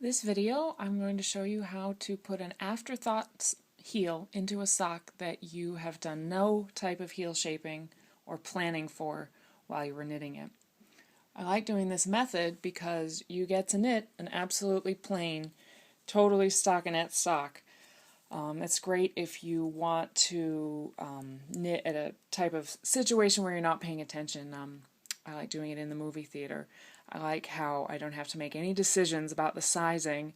This video, I'm going to show you how to put an afterthought heel into a sock that you have done no type of heel shaping or planning for while you were knitting it. I like doing this method because you get to knit an absolutely plain, totally stockinette sock. It's great if you want to knit at a type of situation where you're not paying attention. I like doing it in the movie theater. I like how I don't have to make any decisions about the sizing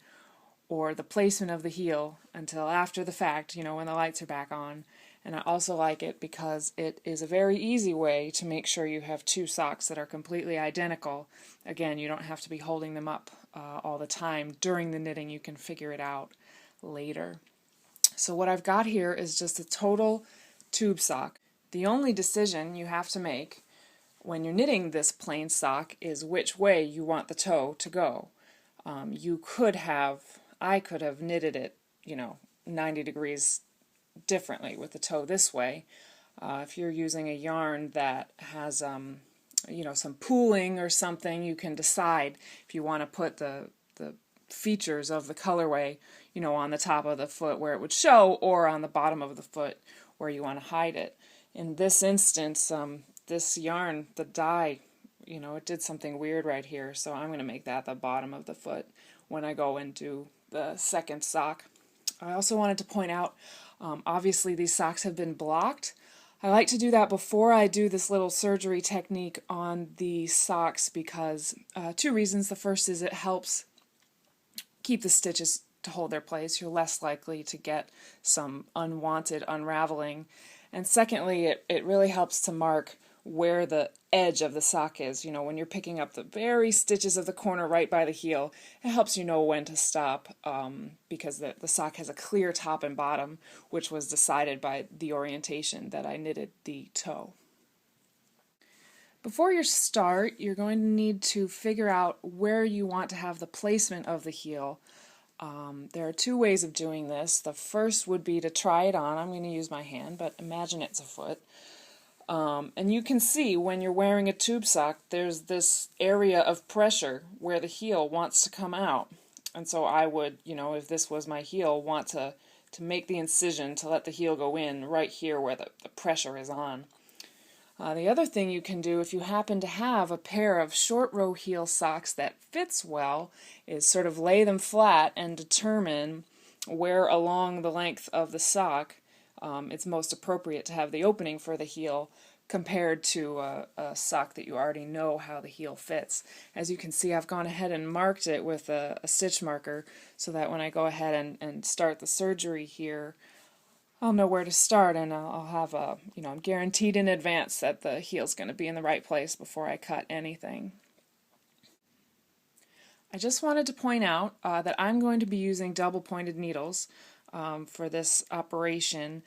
or the placement of the heel until after the fact, when the lights are back on. And I also like it because it is a very easy way to make sure you have two socks that are completely identical. Again, you don't have to be holding them up all the time during the knitting. You can figure it out later. So what I've got here is just a total tube sock. The only decision you have to make when you're knitting this plain sock is which way you want the toe to go. I could have knitted it, 90 degrees differently with the toe this way. If you're using a yarn that has, some pooling or something, you can decide if you want to put the features of the colorway, on the top of the foot where it would show, or on the bottom of the foot where you want to hide it. In this instance, this yarn, the dye, it did something weird right here, so I'm going to make that the bottom of the foot when I go into the second sock. I also wanted to point out, obviously these socks have been blocked. I like to do that before I do this little surgery technique on the socks because two reasons. The first is it helps keep the stitches to hold their place. You're less likely to get some unwanted unraveling. And secondly, it really helps to mark where the edge of the sock is. When you're picking up the very stitches of the corner right by the heel, it helps you know when to stop because the sock has a clear top and bottom, which was decided by the orientation that I knitted the toe. Before you start, you're going to need to figure out where you want to have the placement of the heel. There are two ways of doing this. The first would be to try it on. I'm going to use my hand, but imagine it's a foot. And you can see when you're wearing a tube sock, there's this area of pressure where the heel wants to come out. And so I would, if this was my heel, want to make the incision to let the heel go in right here where the pressure is on. The other thing you can do if you happen to have a pair of short row heel socks that fits well is sort of lay them flat and determine where along the length of the sock it's most appropriate to have the opening for the heel compared to a sock that you already know how the heel fits. As you can see, I've gone ahead and marked it with a stitch marker so that when I go ahead and start the surgery here, I'll know where to start, and I'll have I'm guaranteed in advance that the heel's going to be in the right place before I cut anything. I just wanted to point out that I'm going to be using double-pointed needles for this operation.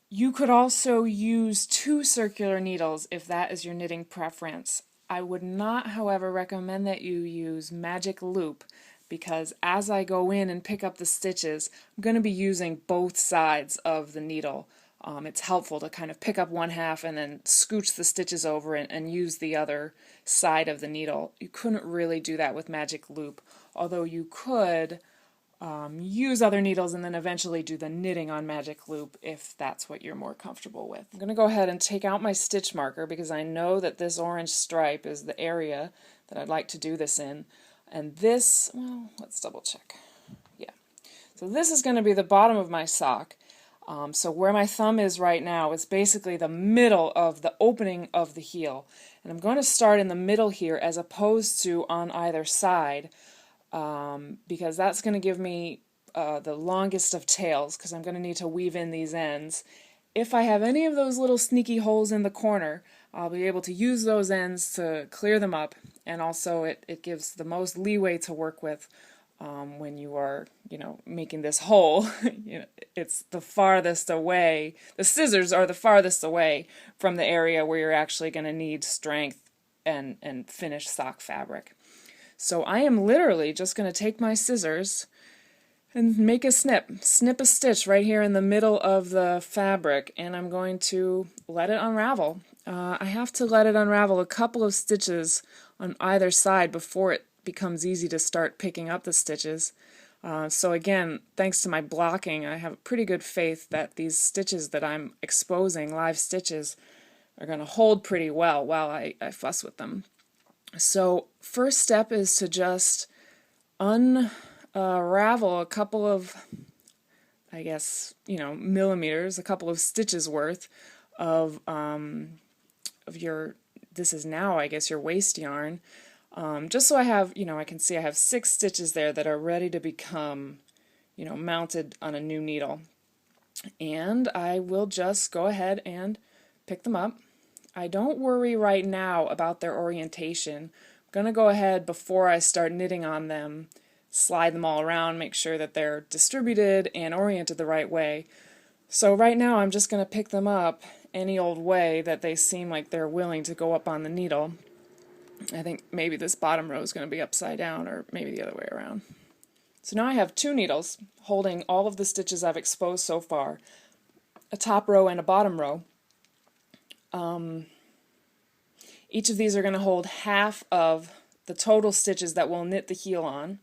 You could also use two circular needles if that is your knitting preference. I would not, however, recommend that you use magic loop because as I go in and pick up the stitches, I'm going to be using both sides of the needle. It's helpful to kind of pick up one half and then scooch the stitches over and use the other side of the needle. You couldn't really do that with magic loop, although you could use other needles and then eventually do the knitting on magic loop if that's what you're more comfortable with. I'm going to go ahead and take out my stitch marker because I know that this orange stripe is the area that I'd like to do this in. And this, well, let's double check. Yeah. So this is going to be the bottom of my sock. So where my thumb is right now is basically the middle of the opening of the heel. And I'm going to start in the middle here as opposed to on either side because that's going to give me the longest of tails because I'm going to need to weave in these ends. If I have any of those little sneaky holes in the corner, I'll be able to use those ends to clear them up, and also it gives the most leeway to work with when you are, making this hole. It's the farthest away. The scissors are the farthest away from the area where you're actually going to need strength and finished sock fabric. So I am literally just going to take my scissors and make a snip a stitch right here in the middle of the fabric, and I'm going to let it unravel. I have to let it unravel a couple of stitches on either side before it becomes easy to start picking up the stitches. So again, thanks to my blocking, I have pretty good faith that these stitches that I'm exposing, live stitches, are going to hold pretty well while I fuss with them. So first step is to just unravel a couple of, I guess, millimeters, a couple of stitches worth of your, this is now, I guess, your waste yarn. Just so I have, I can see I have 6 stitches there that are ready to become, mounted on a new needle. And I will just go ahead and pick them up. I don't worry right now about their orientation. I'm going to go ahead before I start knitting on them, slide them all around, make sure that they're distributed and oriented the right way. So right now I'm just going to pick them up any old way that they seem like they're willing to go up on the needle. I think maybe this bottom row is going to be upside down, or maybe the other way around. So now I have 2 needles holding all of the stitches I've exposed so far, a top row and a bottom row. Each of these are going to hold half of the total stitches that we'll knit the heel on,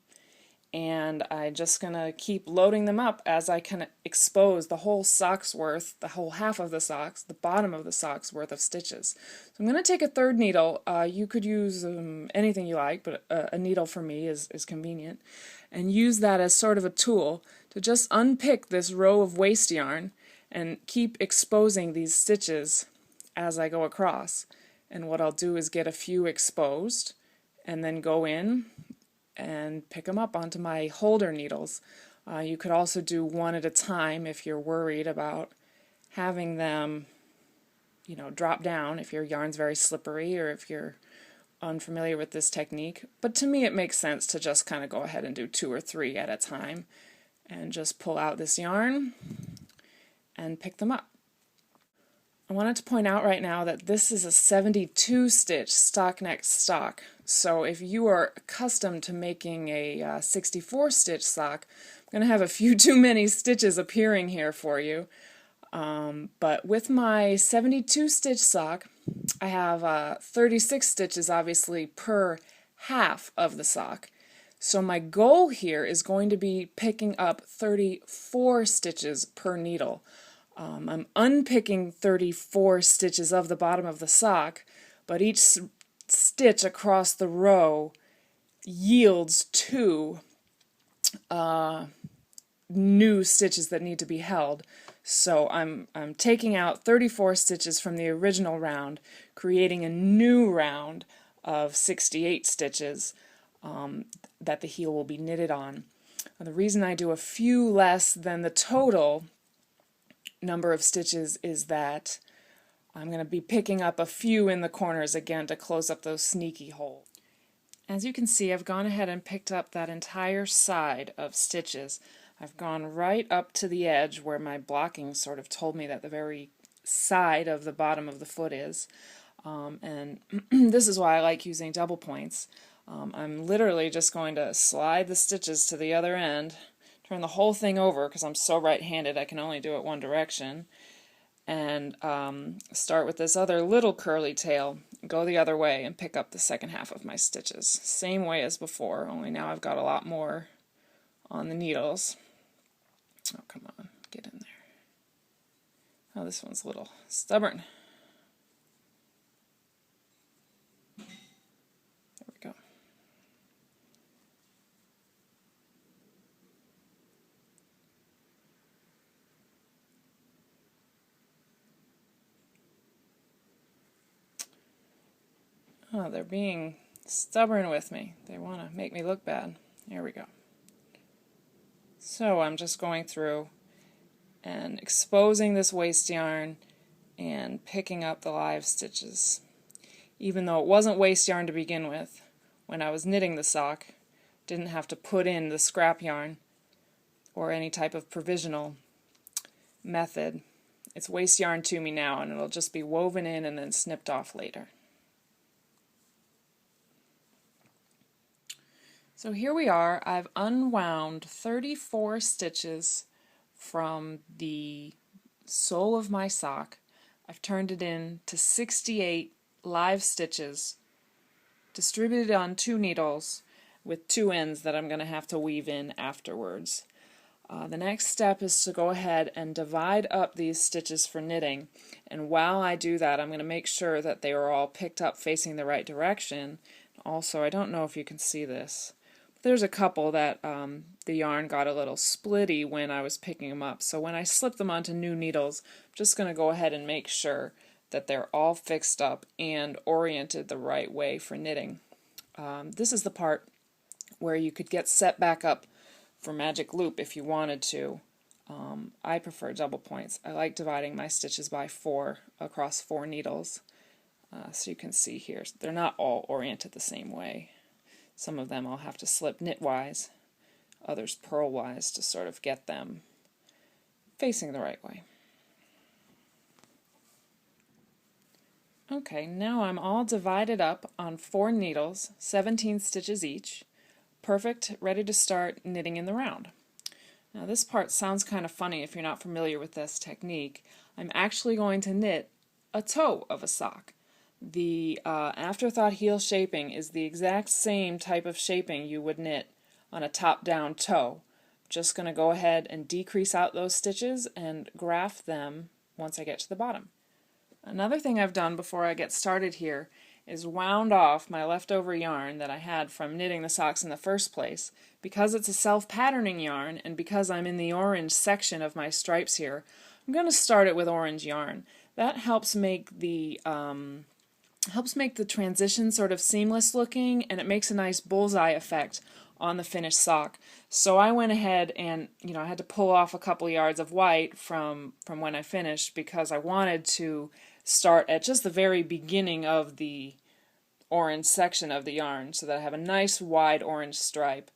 and I'm just going to keep loading them up as I can expose the whole sock's worth, the whole half of the socks, the bottom of the sock's worth of stitches. So I'm going to take a 3rd needle. You could use anything you like, but a needle for me is convenient, and use that as sort of a tool to just unpick this row of waste yarn and keep exposing these stitches as I go across. And what I'll do is get a few exposed and then go in and pick them up onto my holder needles. You could also do one at a time if you're worried about having them, drop down if your yarn's very slippery or if you're unfamiliar with this technique. But to me it makes sense to just kind of go ahead and do 2 or 3 at a time and just pull out this yarn and pick them up. I wanted to point out right now that this is a 72 stitch stock neck stock. So if you are accustomed to making a 64 stitch sock, I'm going to have a few too many stitches appearing here for you. But with my 72 stitch sock, I have 36 stitches obviously per half of the sock. So my goal here is going to be picking up 34 stitches per needle. I'm unpicking 34 stitches of the bottom of the sock, but each stitch across the row yields 2 new stitches that need to be held. So I'm taking out 34 stitches from the original round, creating a new round of 68 stitches that the heel will be knitted on. And the reason I do a few less than the total number of stitches is that I'm going to be picking up a few in the corners again to close up those sneaky holes. As you can see, I've gone ahead and picked up that entire side of stitches. I've gone right up to the edge where my blocking sort of told me that the very side of the bottom of the foot is. And this is why I like using double points. I'm literally just going to slide the stitches to the other end, turn the whole thing over because I'm so right-handed I can only do it one direction, and start with this other little curly tail, go the other way and pick up the second half of my stitches. Same way as before, only now I've got a lot more on the needles. Oh, come on, get in there. Oh, this one's a little stubborn. There we go. Oh, they're being stubborn with me. They want to make me look bad. There we go. So I'm just going through and exposing this waste yarn and picking up the live stitches. Even though it wasn't waste yarn to begin with, when I was knitting the sock, didn't have to put in the scrap yarn or any type of provisional method. It's waste yarn to me now, and it'll just be woven in and then snipped off later. So here we are. I've unwound 34 stitches from the sole of my sock. I've turned it into 68 live stitches, distributed on 2 needles, with two ends that I'm going to have to weave in afterwards. The next step is to go ahead and divide up these stitches for knitting, and while I do that I'm going to make sure that they are all picked up facing the right direction. Also, I don't know if you can see this, but there's a couple that the yarn got a little splitty when I was picking them up, so when I slip them onto new needles I'm just going to go ahead and make sure that they're all fixed up and oriented the right way for knitting. This is the part where you could get set back up for magic loop if you wanted to. I prefer double points. I like dividing my stitches by 4 across 4 needles. So you can see here, they're not all oriented the same way. Some of them I'll have to slip knitwise, others purlwise to sort of get them facing the right way. Okay, now I'm all divided up on 4 needles, 17 stitches each. Perfect, ready to start knitting in the round. Now this part sounds kind of funny if you're not familiar with this technique. I'm actually going to knit a toe of a sock. The Afterthought heel shaping is the exact same type of shaping you would knit on a top-down toe. Just going to go ahead and decrease out those stitches and graft them once I get to the bottom. Another thing I've done before I get started here is wound off my leftover yarn that I had from knitting the socks in the first place. Because it's a self-patterning yarn and because I'm in the orange section of my stripes here, I'm going to start it with orange yarn. That helps make the transition sort of seamless looking, and it makes a nice bullseye effect on the finished sock. So I went ahead and I had to pull off a couple yards of white from when I finished because I wanted to start at just the very beginning of the orange section of the yarn so that I have a nice wide orange stripe.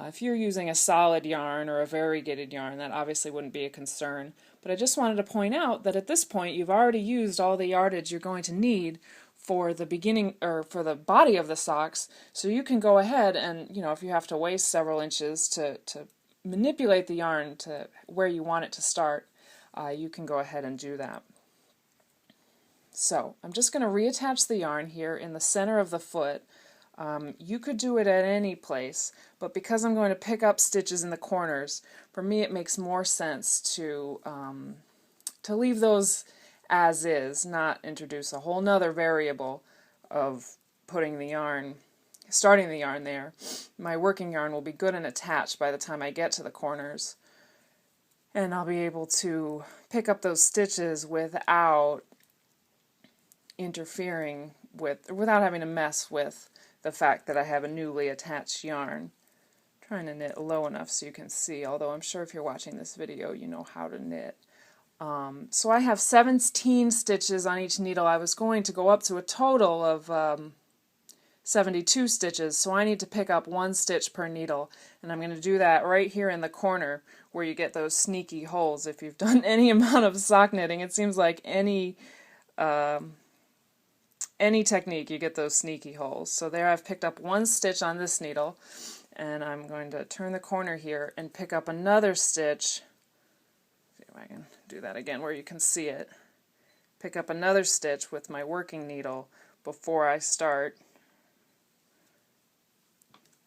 If you're using a solid yarn or a variegated yarn, that obviously wouldn't be a concern, but I just wanted to point out that at this point you've already used all the yardage you're going to need for the beginning or for the body of the socks, so you can go ahead and if you have to waste several inches to manipulate the yarn to where you want it to start, you can go ahead and do that. So I'm just going to reattach the yarn here in the center of the foot. You could do it at any place, but because I'm going to pick up stitches in the corners, for me it makes more sense to leave those as is, not introduce a whole nother variable of putting the yarn, starting the yarn there. My working yarn will be good and attached by the time I get to the corners, and I'll be able to pick up those stitches without interfering without having to mess with the fact that I have a newly attached yarn. I'm trying to knit low enough so you can see, although I'm sure if you're watching this video you know how to knit. So I have 17 stitches on each needle. I was going to go up to a total of 72 stitches, so I need to pick up 1 stitch per needle, and I'm going to do that right here in the corner where you get those sneaky holes. If you've done any amount of sock knitting, it seems like any technique you get those sneaky holes. So there I've picked up 1 stitch on this needle, and I'm going to turn the corner here and pick up another stitch. See if I can do that again where you can see it. Pick up another stitch with my working needle before I start.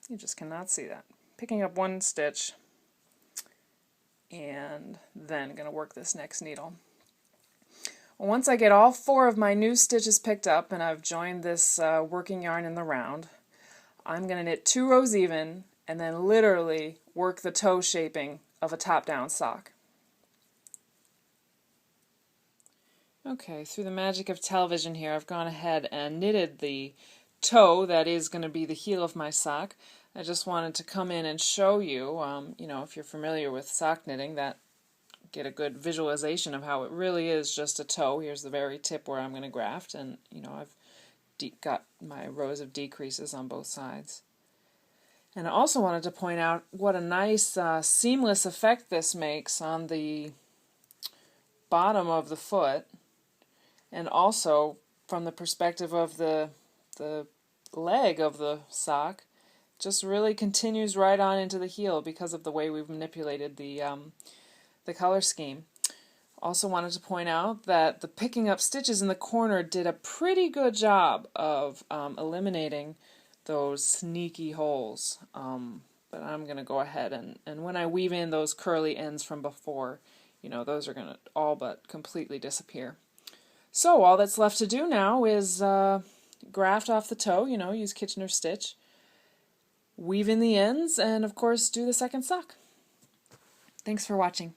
You just cannot see that. Picking up 1 stitch and then going to work this next needle. Once I get all 4 of my new stitches picked up and I've joined this working yarn in the round, I'm going to knit 2 rows even and then literally work the toe shaping of a top-down sock. Okay, through the magic of television here, I've gone ahead and knitted the toe that is going to be the heel of my sock. I just wanted to come in and show you, if you're familiar with sock knitting, that get a good visualization of how it really is just a toe. Here's the very tip where I'm going to graft, and I've got my rows of decreases on both sides. And I also wanted to point out what a nice seamless effect this makes on the bottom of the foot, and also from the perspective of the leg of the sock. Just really continues right on into the heel because of the way we've manipulated the color scheme. Also wanted to point out that the picking up stitches in the corner did a pretty good job of eliminating those sneaky holes. But I'm going to go ahead and when I weave in those curly ends from before, you know, those are going to all but completely disappear. So all that's left to do now is graft off the toe, you know, use Kitchener stitch, weave in the ends, and of course do the second sock. Thanks for watching.